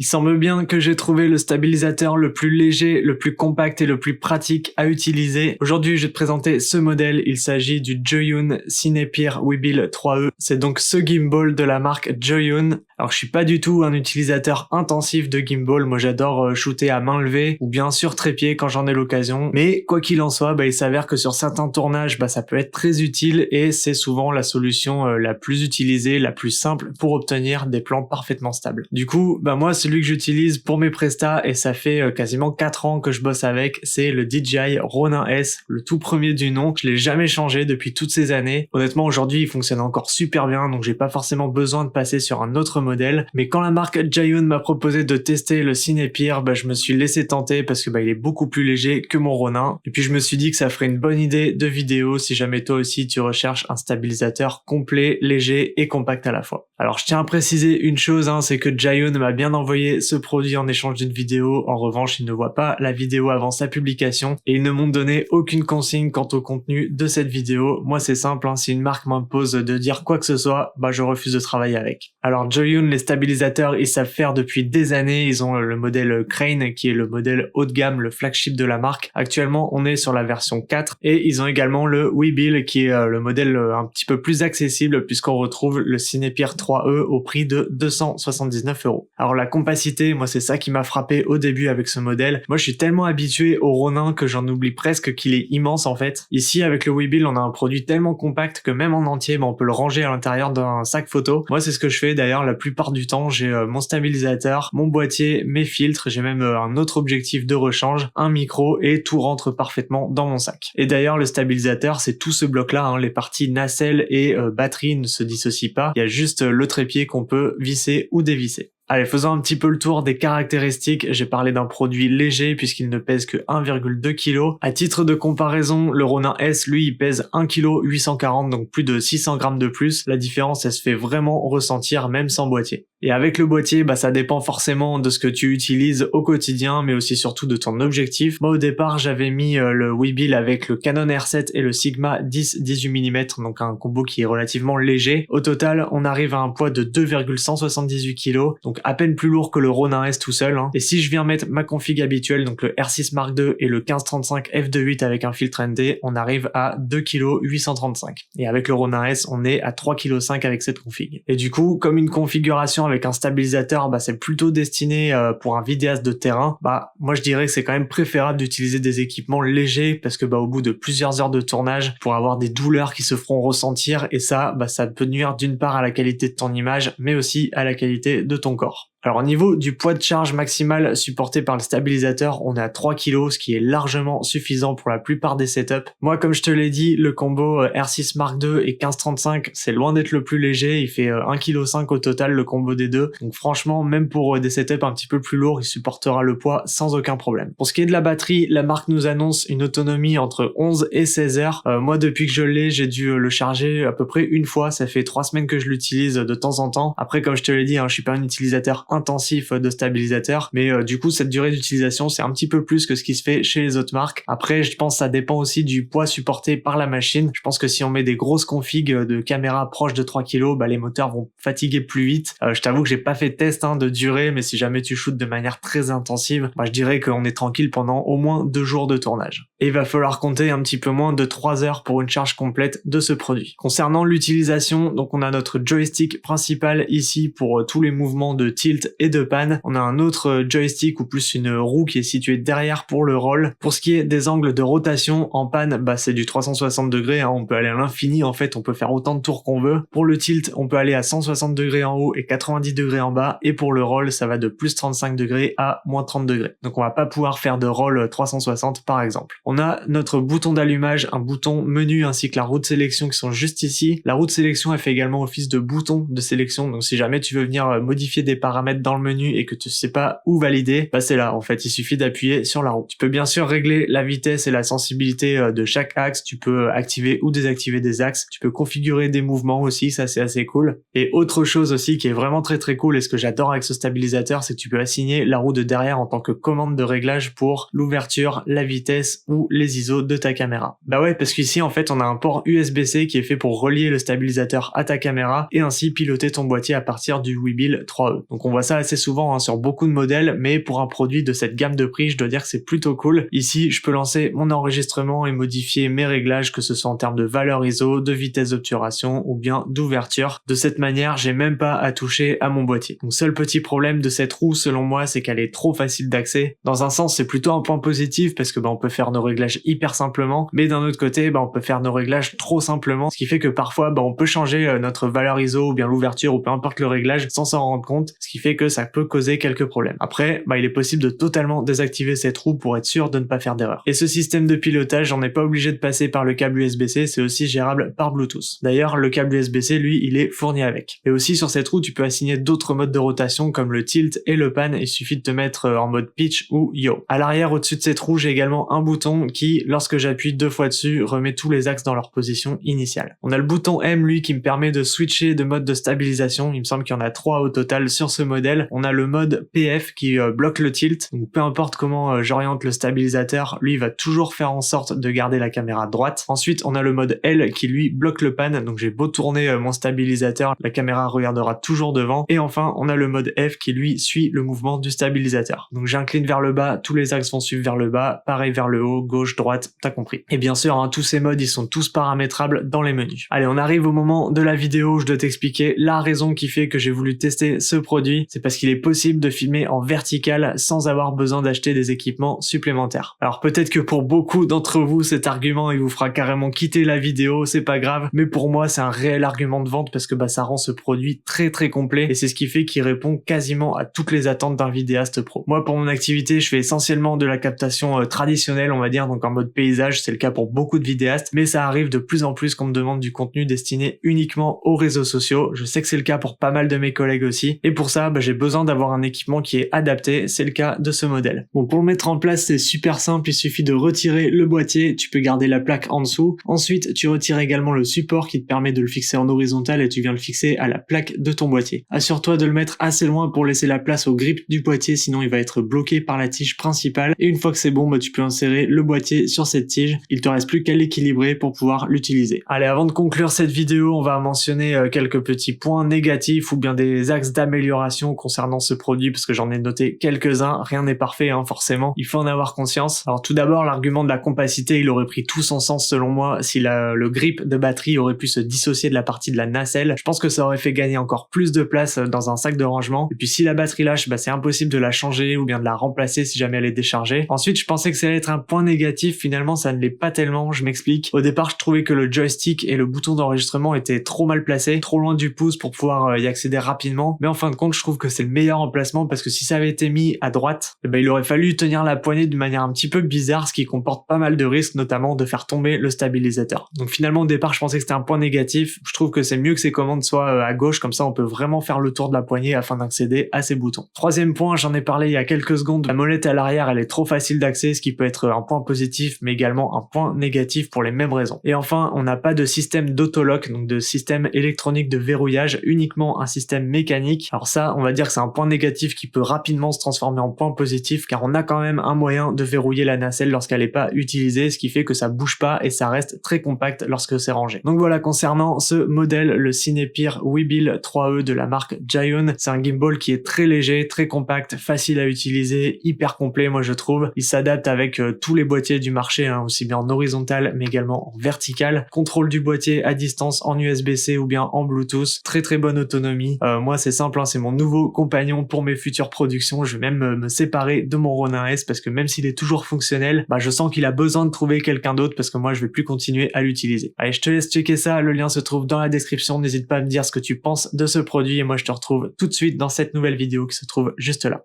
Il semble bien que j'ai trouvé le stabilisateur le plus léger, le plus compact et le plus pratique à utiliser. Aujourd'hui, je vais te présenter ce modèle. Il s'agit du Joyun Cinepeer Weebill 3E. C'est donc ce gimbal de la marque Joyun. Alors, je suis pas du tout un utilisateur intensif de gimbal. Moi, j'adore shooter à main levée ou bien sur trépied quand j'en ai l'occasion. Mais quoi qu'il en soit, il s'avère que sur certains tournages, ça peut être très utile et c'est souvent la solution la plus utilisée, la plus simple pour obtenir des plans parfaitement stables. Du coup, moi, celui que j'utilise pour mes prestats, et ça fait quasiment 4 ans que je bosse avec, c'est le DJI Ronin S, le tout premier du nom. Je l'ai jamais changé depuis toutes ces années. Honnêtement, aujourd'hui, il fonctionne encore super bien, donc j'ai pas forcément besoin de passer sur un autre modèle. Mais quand la marque Joyun m'a proposé de tester le Cinepeer, je me suis laissé tenter parce que il est beaucoup plus léger que mon Ronin. Et puis je me suis dit que ça ferait une bonne idée de vidéo si jamais toi aussi tu recherches un stabilisateur complet, léger et compact à la fois. Alors je tiens à préciser une chose, c'est que Joyun m'a bien envoyé ce produit en échange d'une vidéo. En revanche, il ne voit pas la vidéo avant sa publication et ils ne m'ont donné aucune consigne quant au contenu de cette vidéo. Moi, c'est simple, si une marque m'impose de dire quoi que ce soit, je refuse de travailler avec. Alors Joyun, les stabilisateurs, ils savent faire depuis des années. Ils ont le modèle Crane qui est le modèle haut de gamme, le flagship de la marque. Actuellement, on est sur la version 4 et ils ont également le Weebill qui est le modèle un petit peu plus accessible puisqu'on retrouve le Cinepeer 3E au prix de 279 €. Alors la compacité, moi c'est ça qui m'a frappé au début avec ce modèle. Moi je suis tellement habitué au Ronin que j'en oublie presque qu'il est immense en fait. Ici avec le Weebill on a un produit tellement compact que même en entier on peut le ranger à l'intérieur d'un sac photo. Moi c'est ce que je fais d'ailleurs la plupart du temps. J'ai mon stabilisateur, mon boîtier, mes filtres, j'ai même un autre objectif de rechange, un micro et tout rentre parfaitement dans mon sac. Et d'ailleurs le stabilisateur c'est tout ce bloc là, les parties nacelle et batterie ne se dissocient pas. Il y a juste le trépied qu'on peut visser ou dévisser. Allez, faisons un petit peu le tour des caractéristiques. J'ai parlé d'un produit léger puisqu'il ne pèse que 1,2 kg. À titre de comparaison, le Ronin S, lui, il pèse 1,840 kg, donc plus de 600 grammes de plus. La différence, elle se fait vraiment ressentir même sans boîtier. Et avec le boîtier, ça dépend forcément de ce que tu utilises au quotidien, mais aussi surtout de ton objectif. Moi, au départ, j'avais mis le Weebill avec le Canon R7 et le Sigma 10-18 mm, donc un combo qui est relativement léger. Au total, on arrive à un poids de 2,178 kg, donc à peine plus lourd que le Ronin S tout seul. Et si je viens mettre ma config habituelle, donc le R6 Mark II et le 1535 f2.8 avec un filtre ND, on arrive à 2,835 kg. Et avec le Ronin S, on est à 3,5 kg avec cette config. Et du coup, comme une configuration avec un stabilisateur, c'est plutôt destiné pour un vidéaste de terrain, moi je dirais que c'est quand même préférable d'utiliser des équipements légers parce que au bout de plusieurs heures de tournage, pour avoir des douleurs qui se feront ressentir et ça peut nuire d'une part à la qualité de ton image, mais aussi à la qualité de ton corps. Alors au niveau du poids de charge maximal supporté par le stabilisateur, on est à 3 kg, ce qui est largement suffisant pour la plupart des setups. Moi, comme je te l'ai dit, le combo R6 Mark II et 1535, c'est loin d'être le plus léger, il fait 1,5 kg au total le combo des deux. Donc franchement, même pour des setups un petit peu plus lourds, il supportera le poids sans aucun problème. Pour ce qui est de la batterie, la marque nous annonce une autonomie entre 11 et 16 heures. Moi, depuis que je l'ai, j'ai dû le charger à peu près une fois, ça fait 3 semaines que je l'utilise de temps en temps. Après, comme je te l'ai dit, je suis pas un utilisateur intensif de stabilisateur, mais du coup cette durée d'utilisation c'est un petit peu plus que ce qui se fait chez les autres marques. Après je pense que ça dépend aussi du poids supporté par la machine. Je pense que si on met des grosses configs de caméra proches de 3 kg, les moteurs vont fatiguer plus vite. Je t'avoue que j'ai pas fait de test de durée, mais si jamais tu shootes de manière très intensive, je dirais qu'on est tranquille pendant au moins 2 jours de tournage. Et il va falloir compter un petit peu moins de 3 heures pour une charge complète de ce produit. Concernant l'utilisation, donc on a notre joystick principal ici pour tous les mouvements de tilt et de panne. On a un autre joystick ou plus une roue qui est située derrière pour le roll. Pour ce qui est des angles de rotation en panne, c'est du 360 degrés, on peut aller à l'infini en fait, on peut faire autant de tours qu'on veut. Pour le tilt, on peut aller à 160 degrés en haut et 90 degrés en bas, et pour le roll, ça va de plus 35 degrés à moins 30 degrés. Donc on va pas pouvoir faire de roll 360 par exemple. On a notre bouton d'allumage, un bouton menu ainsi que la roue de sélection qui sont juste ici. La roue de sélection, elle fait également office de bouton de sélection, donc si jamais tu veux venir modifier des paramètres dans le menu et que tu sais pas où valider, c'est là en fait, il suffit d'appuyer sur la roue. Tu peux bien sûr régler la vitesse et la sensibilité de chaque axe, tu peux activer ou désactiver des axes, tu peux configurer des mouvements aussi, ça c'est assez cool. Et autre chose aussi qui est vraiment très cool et ce que j'adore avec ce stabilisateur, c'est que tu peux assigner la roue de derrière en tant que commande de réglage pour l'ouverture, la vitesse ou les ISO de ta caméra. Ouais, parce qu'ici en fait on a un port USB-C qui est fait pour relier le stabilisateur à ta caméra et ainsi piloter ton boîtier à partir du Weebill 3E. Donc on voit voit ça assez souvent hein, sur beaucoup de modèles, mais pour un produit de cette gamme de prix, je dois dire que c'est plutôt cool. Ici, je peux lancer mon enregistrement et modifier mes réglages, que ce soit en termes de valeur ISO, de vitesse d'obturation ou bien d'ouverture. De cette manière, j'ai même pas à toucher à mon boîtier. Donc seul petit problème de cette roue selon moi, c'est qu'elle est trop facile d'accès. Dans un sens, c'est plutôt un point positif parce que on peut faire nos réglages hyper simplement, mais d'un autre côté, on peut faire nos réglages trop simplement, ce qui fait que parfois on peut changer notre valeur ISO ou bien l'ouverture ou peu importe le réglage sans s'en rendre compte, ce qui fait que ça peut causer quelques problèmes. Après, il est possible de totalement désactiver cette roue pour être sûr de ne pas faire d'erreur. Et ce système de pilotage, on n'est pas obligé de passer par le câble USB-C, c'est aussi gérable par Bluetooth. D'ailleurs, le câble USB-C, lui, il est fourni avec. Et aussi sur cette roue, tu peux assigner d'autres modes de rotation comme le tilt et le pan, il suffit de te mettre en mode pitch ou yaw. À l'arrière, au-dessus de cette roue, j'ai également un bouton qui, lorsque j'appuie 2 fois dessus, remet tous les axes dans leur position initiale. On a le bouton M, lui, qui me permet de switcher de mode de stabilisation. Il me semble qu'il y en a 3 au total sur ce modèle. On a le mode PF qui bloque le tilt. Donc peu importe comment j'oriente le stabilisateur, lui il va toujours faire en sorte de garder la caméra droite. Ensuite, on a le mode L qui lui bloque le pan. Donc j'ai beau tourner mon stabilisateur, la caméra regardera toujours devant. Et enfin, on a le mode F qui lui suit le mouvement du stabilisateur. Donc j'incline vers le bas, tous les axes vont suivre vers le bas, pareil vers le haut, gauche, droite, t'as compris. Et bien sûr, tous ces modes, ils sont tous paramétrables dans les menus. Allez, on arrive au moment de la vidéo où je dois t'expliquer la raison qui fait que j'ai voulu tester ce produit. C'est parce qu'il est possible de filmer en vertical sans avoir besoin d'acheter des équipements supplémentaires. Alors peut-être que pour beaucoup d'entre vous, cet argument, il vous fera carrément quitter la vidéo, c'est pas grave, mais pour moi, c'est un réel argument de vente parce que ça rend ce produit très très complet et c'est ce qui fait qu'il répond quasiment à toutes les attentes d'un vidéaste pro. Moi, pour mon activité, je fais essentiellement de la captation traditionnelle, on va dire, donc en mode paysage, c'est le cas pour beaucoup de vidéastes, mais ça arrive de plus en plus qu'on me demande du contenu destiné uniquement aux réseaux sociaux. Je sais que c'est le cas pour pas mal de mes collègues aussi, et pour ça, j'ai besoin d'avoir un équipement qui est adapté, c'est le cas de ce modèle. Bon, pour le mettre en place, c'est super simple, il suffit de retirer le boîtier, tu peux garder la plaque en dessous, ensuite tu retires également le support qui te permet de le fixer en horizontal et tu viens le fixer à la plaque de ton boîtier. Assure-toi de le mettre assez loin pour laisser la place au grip du boîtier, sinon il va être bloqué par la tige principale, et une fois que c'est bon, tu peux insérer le boîtier sur cette tige, il te reste plus qu'à l'équilibrer pour pouvoir l'utiliser. Allez, avant de conclure cette vidéo, on va mentionner quelques petits points négatifs ou bien des axes d'amélioration concernant ce produit, parce que j'en ai noté quelques-uns, rien n'est parfait forcément, il faut en avoir conscience. Alors tout d'abord, l'argument de la compacité, il aurait pris tout son sens selon moi si le grip de batterie aurait pu se dissocier de la partie de la nacelle. Je pense que ça aurait fait gagner encore plus de place dans un sac de rangement, et puis si la batterie lâche, c'est impossible de la changer ou bien de la remplacer si jamais elle est déchargée. Ensuite, je pensais que ça allait être un point négatif, finalement ça ne l'est pas tellement, je m'explique. Au départ, je trouvais que le joystick et le bouton d'enregistrement étaient trop mal placés, trop loin du pouce pour pouvoir y accéder rapidement, mais en fin de compte, je trouve que c'est le meilleur emplacement parce que si ça avait été mis à droite, il aurait fallu tenir la poignée d'une manière un petit peu bizarre, ce qui comporte pas mal de risques, notamment de faire tomber le stabilisateur. Donc finalement, au départ, je pensais que c'était un point négatif. Je trouve que c'est mieux que ces commandes soient à gauche, comme ça on peut vraiment faire le tour de la poignée afin d'accéder à ces boutons. Troisième point, j'en ai parlé il y a quelques secondes, la molette à l'arrière, elle est trop facile d'accès, ce qui peut être un point positif, mais également un point négatif pour les mêmes raisons. Et enfin, on n'a pas de système d'autolock, donc de système électronique de verrouillage, uniquement un système mécanique. Alors ça, on va dire que c'est un point négatif qui peut rapidement se transformer en point positif, car on a quand même un moyen de verrouiller la nacelle lorsqu'elle n'est pas utilisée, ce qui fait que ça bouge pas et ça reste très compact lorsque c'est rangé. Donc voilà, concernant ce modèle, le Cinepeer Weebill 3E de la marque Zhiyun, c'est un gimbal qui est très léger, très compact, facile à utiliser, hyper complet moi je trouve. Il s'adapte avec tous les boîtiers du marché, aussi bien en horizontal mais également en vertical. Contrôle du boîtier à distance en USB-C ou bien en Bluetooth, très très bonne autonomie. Moi c'est simple, c'est mon nouveau compagnon pour mes futures productions. Je vais même me séparer de mon Ronin S parce que même s'il est toujours fonctionnel, je sens qu'il a besoin de trouver quelqu'un d'autre parce que moi je vais plus continuer à l'utiliser. Allez, je te laisse checker ça, le lien se trouve dans la description, n'hésite pas à me dire ce que tu penses de ce produit et moi je te retrouve tout de suite dans cette nouvelle vidéo qui se trouve juste là.